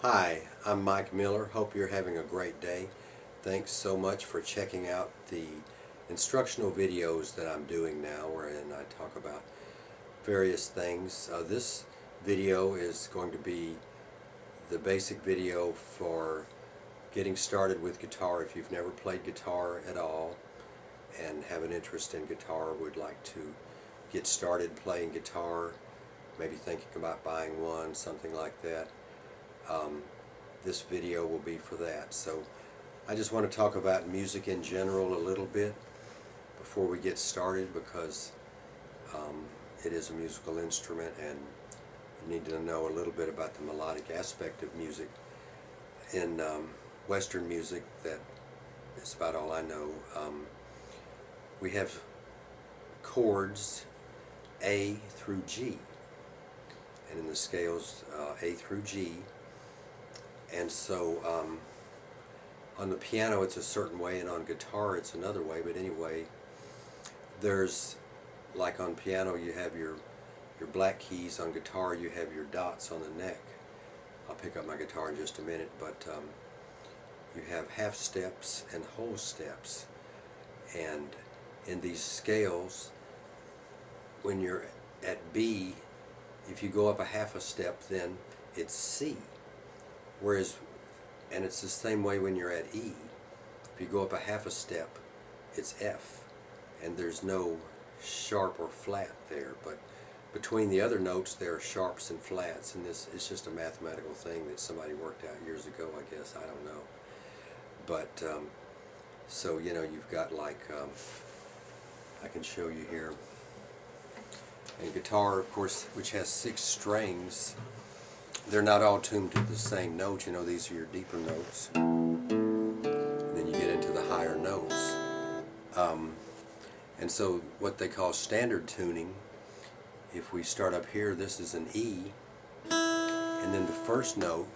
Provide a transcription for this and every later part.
Hi, I'm Mike Miller. Hope you're having a great day. Thanks so much for checking out the instructional videos that I'm doing now, wherein I talk about various things. This video is going to be the basic video for getting started with guitar. If you've never played guitar at all and have an interest in guitar, would like to get started playing guitar, maybe thinking about buying one, something like that. This video will be for that. So I just want to talk about music in general a little bit before we get started, because it is a musical instrument and you need to know a little bit about the melodic aspect of music. In Western music, that is about all I know. We have chords A through G, and in the scales A through G. And so on the piano it's a certain way, and on guitar it's another way. But anyway, there's, like on piano you have your black keys, on guitar you have your dots on the neck. I'll pick up my guitar in just a minute, but you have half steps and whole steps. And in these scales, when you're at B, if you go up a half a step, then it's C. Whereas, and it's the same way when you're at E. If you go up a half a step, it's F. And there's no sharp or flat there. But between the other notes there are sharps and flats, and this is just a mathematical thing that somebody worked out years ago, I guess. I don't know. But so, you know, you've got like, I can show you here. And guitar, of course, which has 6 strings, they're not all tuned to the same note. You know, these are your deeper notes. And then you get into the higher notes. And so what they call standard tuning, if we start up here, this is an E, and then the first note,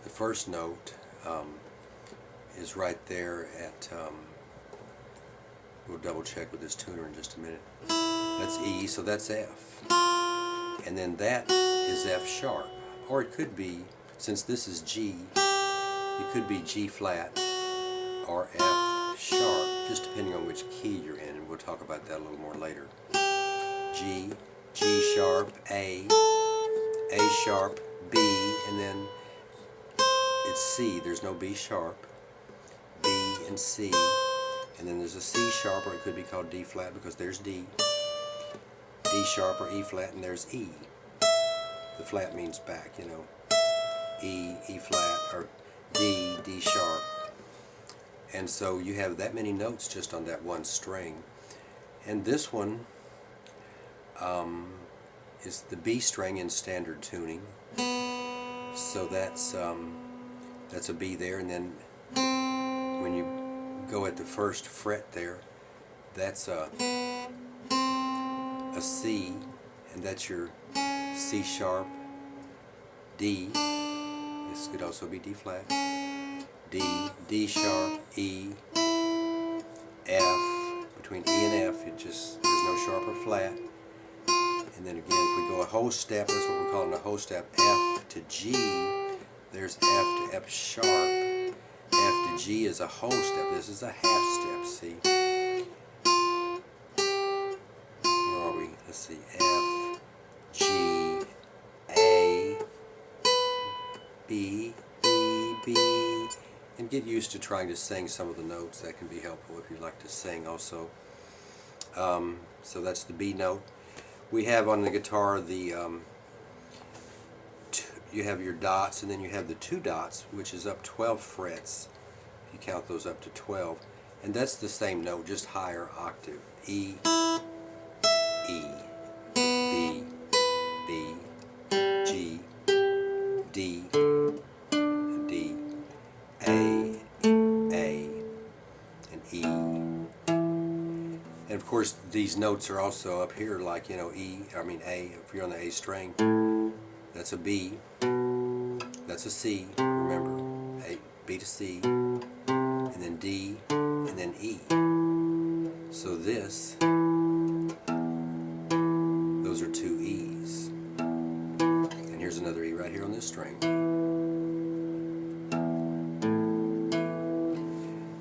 the first note is right there at, we'll double check with this tuner in just a minute. That's E, so that's F. And then that is F sharp. Or it could be, since this is G, it could be G flat or F sharp, just depending on which key you're in, and we'll talk about that a little more later. G, G sharp, A sharp, B, and then it's C. There's no B sharp, B and C. And then there's a C sharp, or it could be called D flat, because there's D. D sharp or E flat, and there's E. The flat means back, you know. E, E flat, or D, D sharp. And so you have that many notes just on that one string. And this one is the B string in standard tuning. So that's a B there, and then when you go at the first fret there, that's a C, and that's your C sharp, D. This could also be D flat, D, D sharp, E, F. Between E and F, there's no sharp or flat. And then again, if we go a whole step, that's what we're calling a whole step, F to G. There's F to F sharp. F to G is a whole step. This is a half step, see? Where are we? Let's see. F, G, A, B, B, B. And get used to trying to sing some of the notes. That can be helpful if you like to sing also. So that's the B note. We have on the guitar the you have your dots, and then you have the 2 dots, which is up 12 frets. If you count those up to 12, and that's the same note, just higher octave. E, E, B, B, G, D, D, A, and E. And of course these notes are also up here, like, you know, A, if you're on the A string, that's a B, that's a C, remember, B to C, and then D, and then E. So this, those are 2 E's. string.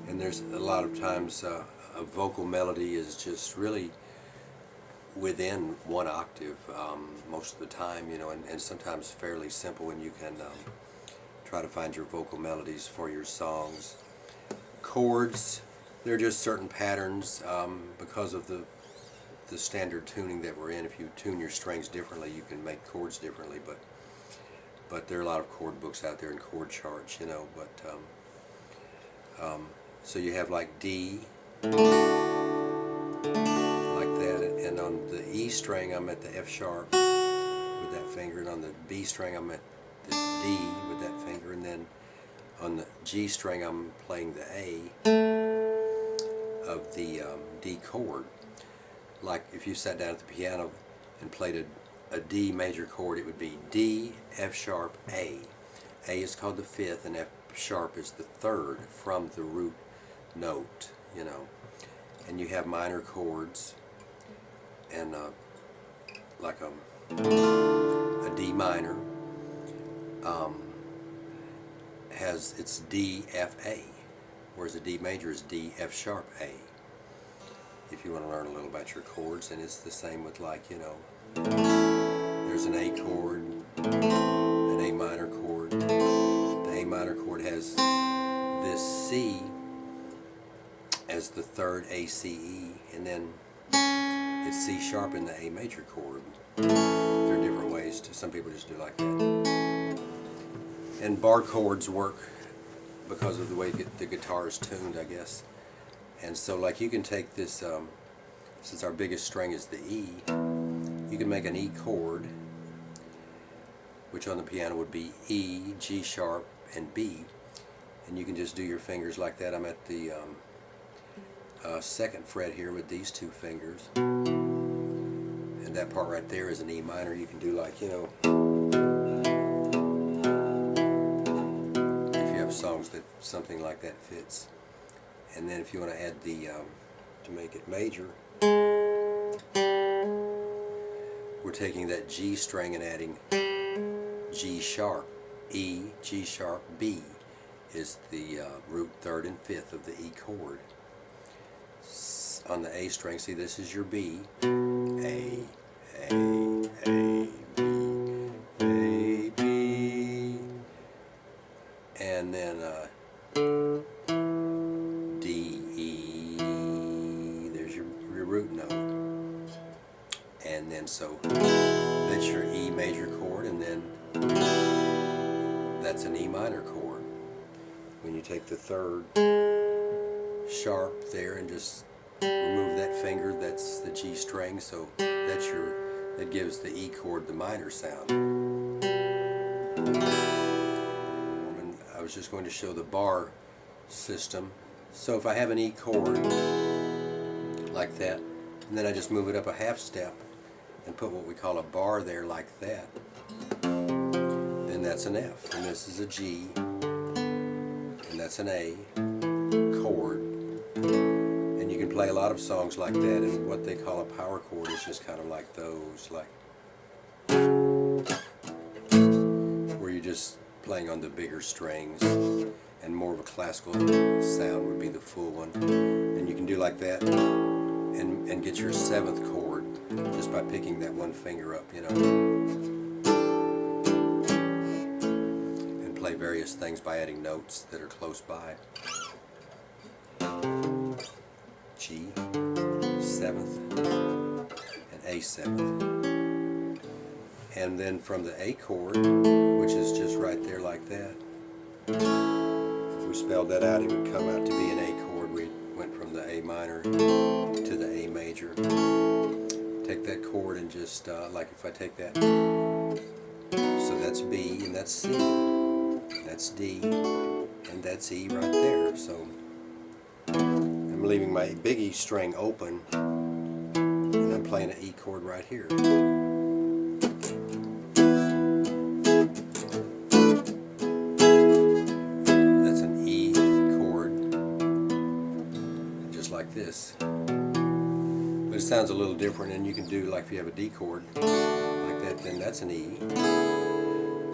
And there's a lot of times a vocal melody is just really within one octave most of the time, you know, and sometimes fairly simple, and you can try to find your vocal melodies for your songs. Chords, they're just certain patterns because of the standard tuning that we're in. If you tune your strings differently, you can make chords differently, but there are a lot of chord books out there and chord charts, you know, but so you have like D, like that, and on the E string I'm at the F sharp with that finger, and on the B string I'm at the D with that finger, and then on the G string I'm playing the A of the D chord. Like if you sat down at the piano and played a D major chord, it would be D, F sharp, A. A is called the fifth and F sharp is the third from the root note, you know. And you have minor chords, and like a D minor has its D, F, A, whereas a D major is D, F sharp, A. If you want to learn a little about your chords, and it's the same with, like, you know, there's an A chord, an A minor chord. The A minor chord has this C as the third A, C, E, and then it's C sharp in the A major chord. There are different ways to, some people just do like that. And bar chords work because of the way the guitar is tuned, I guess. And so, like, you can take this, since our biggest string is the E, you can make an E chord, which on the piano would be E, G sharp, and B. And you can just do your fingers like that. I'm at the second fret here with these two fingers. And that part right there is an E minor. You can do, like, you know, if you have songs that something like that fits. And then if you want to add the, to make it major, we're taking that G string and adding G sharp, E, G sharp, B is the root third and fifth of the E chord. On the A string, see, this is your B, A, B, A, B, and then D, E, there's your root note, and then so that's your E major chord, and then that's an E minor chord. When you take the third sharp there and just remove that finger, that's the G string, so that's that gives the E chord the minor sound. And I was just going to show the bar system. So if I have an E chord like that, and then I just move it up a half step and put what we call a bar there like that, then that's an F, and this is a G, and that's an A chord. And you can play a lot of songs like that, and what they call a power chord is just kind of like those, like where you're just playing on the bigger strings, and more of a classical sound would be the full one. And you can do like that and get your seventh chord just by picking that one finger up, you know, and play various things by adding notes that are close by. G, seventh, and A seventh. And then from the A chord, which is just right there like that, if we spelled that out, it would come out to be an A chord. We went from the A minor to the A major. Take that chord and just, like if I take that, so that's B, and that's C, that's D, and that's E right there. So I'm leaving my big E string open, and I'm playing an E chord right here. That's an E chord, just like this. But it sounds a little different, and you can do, like if you have a D chord like that, then that's an E.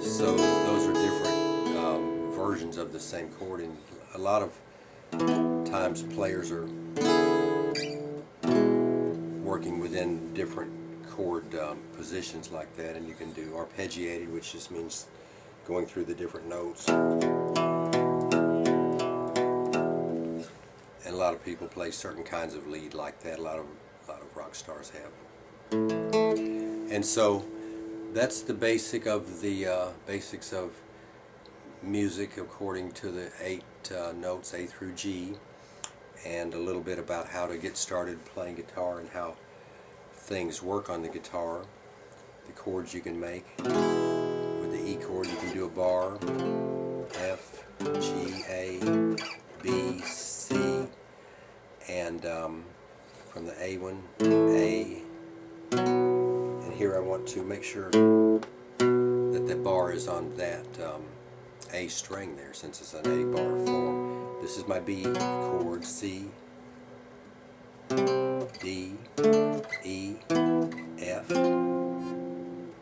So those are different versions of the same chord, and a lot of times players are working within different chord positions like that, and you can do arpeggiated, which just means going through the different notes. And a lot of people play certain kinds of lead like that. A lot of rock stars have. And so that's the basics of music according to the 8 notes, A through G, and a little bit about how to get started playing guitar and how things work on the guitar, the chords you can make. With the E chord you can do a bar, F, G, A, B, C, and from the A one, A, and here I want to make sure that the bar is on that A string there, since it's an A bar form. This is my B chord, C, D, E, F, and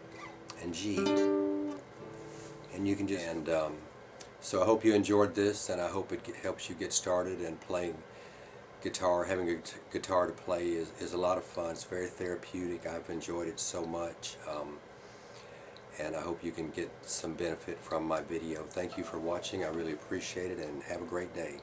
G, and you can just so I hope you enjoyed this, and I hope it helps you get started. And playing guitar, having a guitar to play is a lot of fun. It's very therapeutic. I've enjoyed it so much, and I hope you can get some benefit from my video. Thank you for watching. I really appreciate it, and have a great day.